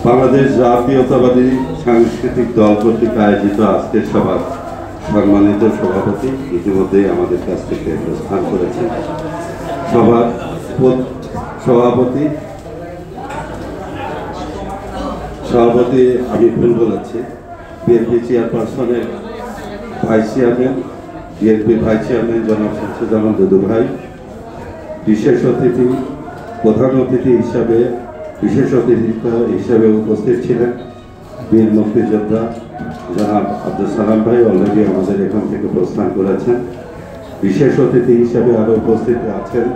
বাংলাদেশ জাতীয়তাবাদী সাংস্কৃতিক দল কর্তৃক আয়োজিত আজকের সভার সম্মানিত সভাপতি ইতিমধ্যেই আমাদের কাছ থেকে প্রস্থান করেছেন। সভার সভাপতি আমি ভুল বলেছি, বিএনপি চেয়ারপারসনের ভাইস চেয়ারম্যান, বিএনপির ভাইস চেয়ারম্যান জনাব শামসুজ্জামান দুদু ভাই, বিশেষ অতিথি প্রধান অতিথি হিসাবে উপস্থিত ছিলেন বীর মুক্তিযোদ্ধা জনাব আব্দুল সালাম ভাই, অলরেডি আমাদের এখান থেকে প্রস্থান করেছেন। বিশেষ অতিথি হিসাবে আরো উপস্থিত আছেন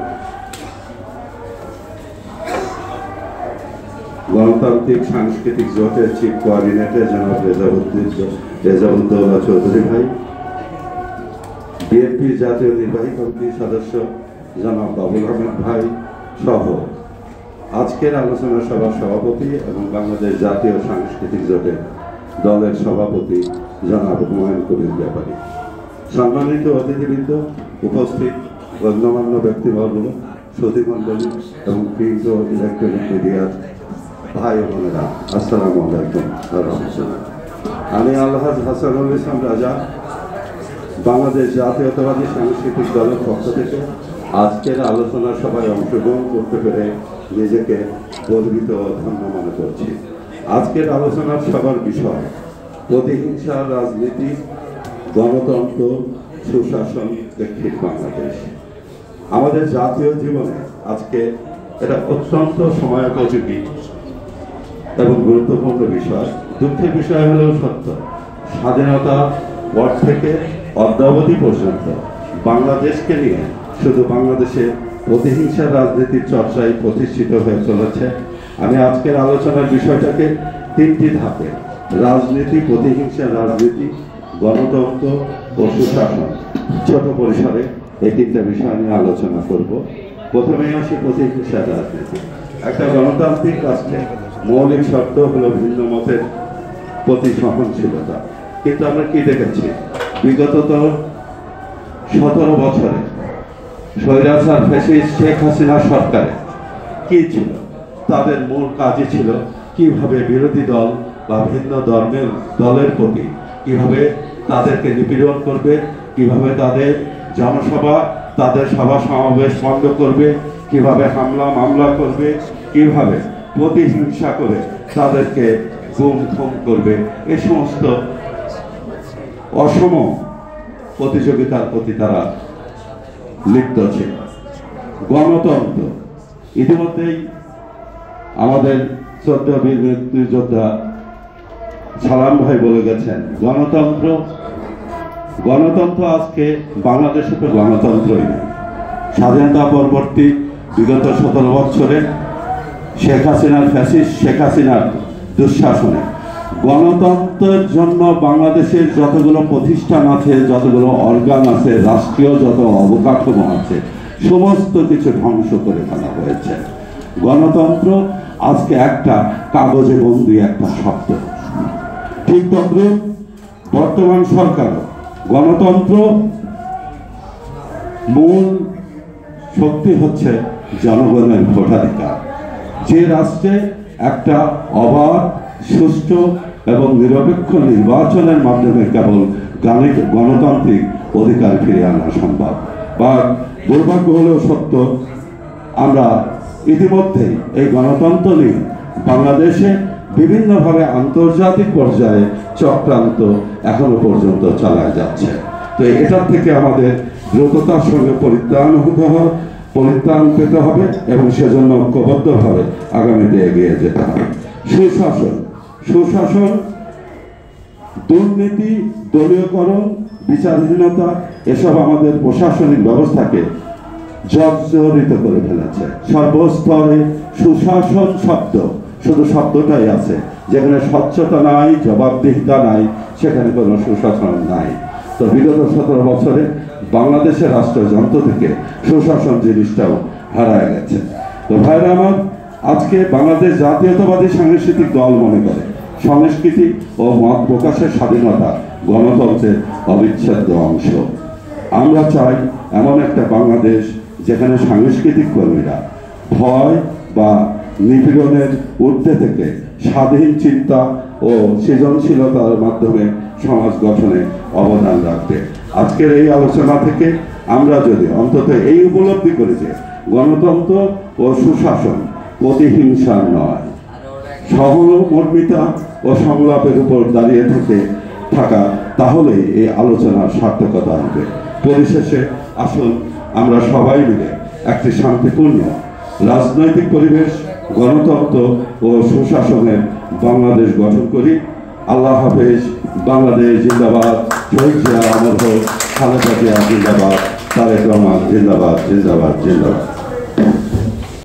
গণতান্ত্রিক সাংস্কৃতিক জোটের চিফ কোঅর্ডিনেটর জনাব রেজাউদ্দৌলা চৌধুরী ভাই, বিএনপি জাতীয় নির্বাহী কমিটির সদস্য জনাব বাবুল আহমেদ ভাই সহ আজকের আলোচনা সভার সভাপতি এবং বাংলাদেশ জাতীয় সাংস্কৃতিক জোটের দলের সভাপতি জনাব হুমায়ুন কবির ব্যাপারী, সম্মানিত অতিথিবৃন্দ, উপস্থিত গণ্যমান্য ব্যক্তিবর্গ, সুধীমণ্ডলী এবং প্রিন্ট ও ইলেকট্রনিক মিডিয়ার ভাই বোনেরা, আসসালামু আলাইকুম। আমি আলহাজ হাসানুল ইসলাম রাজা, বাংলাদেশ জাতীয়তাবাদী সাংস্কৃতিক দলের পক্ষ থেকে আজকের আলোচনা সভায় অংশগ্রহণ করতে পেরে নিজেকে গর্বিত ও ধন্য মনে করছি। আজকের আলোচনার সভার বিষয় প্রতিহিংসা রাজনীতি, গণতন্ত্র, সুশাসন প্রেক্ষিত বাংলাদেশ। আমাদের জাতীয় জীবনে আজকে এটা অত্যন্ত সময়োপযোগী এবং গুরুত্বপূর্ণ বিষয়। দুঃখের বিষয় হলেও সত্য, স্বাধীনতা পর থেকে অদ্যাবধি পর্যন্ত বাংলাদেশকে নিয়ে শুধু বাংলাদেশে প্রতিহিংসার রাজনীতির চর্চায় প্রতিষ্ঠিত হয়ে চলেছে। আমি আজকের আলোচনার বিষয়টাকে তিনটি ধাপে, রাজনীতি, প্রতিহিংসার রাজনীতি, গণতন্ত্র ও সুশাসন, ছোট পরিসরে এই তিনটা বিষয় নিয়ে আলোচনা করব। প্রথমেই আসি প্রতিহিংসার রাজনীতি। একটা গণতান্ত্রিক রাষ্ট্রে মৌলিক শর্ত হলো ভিন্ন মতের প্রতি সহনশীলতা, কিন্তু আমরা কি দেখেছি বিগত 17 বছরে স্বৈরাচার ফ্যাসিস্ট শেখ হাসিনা সরকারে কি ছিল? তাদের মূল কাজই ছিল কিভাবে বিরোধী দল বা ভিন্ন ধর্মের দলের প্রতি কিভাবে তাদেরকে নিপীড়ন করবে, কিভাবে তাদের জনসভা, তাদের সভা সমাবেশ বন্ধ করবে, কিভাবে হামলা মামলা করবে, কিভাবে প্রতিহিংসা করে তাদেরকে গুম খুম করবে। এই সমস্ত অসম প্রতিযোগিতার প্রতি তারা লিপ্ত ছিল। গণতন্ত্র, ইতিমধ্যেই আমাদের শ্রদ্ধ বীর মুক্তিযোদ্ধা সালাম ভাই বলে গেছেন, গণতন্ত্র আজকে বাংলাদেশে তো গণতন্ত্রই নেই। স্বাধীনতা পরবর্তী বিগত 17 বছরে শেখ হাসিনার দুঃশাসনে গণতন্ত্রের জন্য বাংলাদেশের যতগুলো প্রতিষ্ঠান আছে, যতগুলো অর্গান আছে, রাষ্ট্রীয় যত অবকাঠামো আছে, সমস্ত কিছু ধ্বংস করে ফেলা হয়েছে। গণতন্ত্র আজকে একটা কাগজে বন্দী একটা শব্দ। ঠিক তন্ত্র বর্তমান সরকার গণতন্ত্র মূল শক্তি হচ্ছে জনগণের ভোটাধিকার। যে রাষ্ট্রে একটা অবাধ, সুষ্ঠু এবং নিরপেক্ষ নির্বাচনের মাধ্যমে কেবল গণতান্ত্রিক অধিকার ফিরে আনা সম্ভব। বা দুর্ভাগ্য হলেও সত্য, আমরা ইতিমধ্যেই এই গণতন্ত্র নিয়ে বাংলাদেশে বিভিন্নভাবে আন্তর্জাতিক পর্যায়ে চক্রান্ত এখনো পর্যন্ত চালায় যাচ্ছে। তো এটার থেকে আমাদের দ্রুততার সঙ্গে পরিত্রাণ পেতে হবে এবং সেজন্য ঐক্যবদ্ধভাবে আগামীতে এগিয়ে যেতে হবে। সুশাসন, দুর্নীতি, দলীয়করণ, বিচারহীনতা এসব আমাদের প্রশাসনিক ব্যবস্থাকে জর্জরিত করে ফেলেছে। সর্বস্তরে সুশাসন শব্দ, শুধু শব্দটাই আছে। যেখানে স্বচ্ছতা নাই, জবাবদিহিতা নাই, সেখানে কোনো সুশাসন নাই। তো বিগত 17 বছরে বাংলাদেশের রাষ্ট্রযন্ত্র থেকে সুশাসন জিনিসটাও হারায় গেছে। তো ভাইরা আমার, আজকে বাংলাদেশ জাতীয়তাবাদী সাংস্কৃতিক দল মনে করে সংস্কৃতি ও মত প্রকাশের স্বাধীনতা গণতন্ত্রের অবিচ্ছেদ্য অংশ। আমরা চাই এমন একটা বাংলাদেশ যেখানে সাংস্কৃতিক কর্মীরা ভয় বা নিপীড়নের ঊর্ধ্বে থেকে স্বাধীন চিন্তা ও সৃজনশীলতার মাধ্যমে সমাজ গঠনে অবদান রাখবে। আজকের এই আলোচনা থেকে আমরা যদি অন্তত এই উপলব্ধি করি যে গণতন্ত্র ও সুশাসন প্রতিহিংসা নয়, সহমর্মিতা ও সংলাপের উপর দাঁড়িয়ে থাকা, তাহলে এই আলোচনার সার্থকতা হবে। পরিশেষে আসুন আমরা সবাই মিলে একটি শান্তিপূর্ণ রাজনৈতিক পরিবেশ, গণতন্ত্র ও সুশাসনের বাংলাদেশ গঠন করি। আল্লাহ হাফেজ। বাংলাদেশ জিন্দাবাদ। শহীদ জিয়া অমর হোক। খালেদা জিয়া জিন্দাবাদ। তারেক রহমান জিন্দাবাদ, জিন্দাবাদ, জিন্দাবাদ।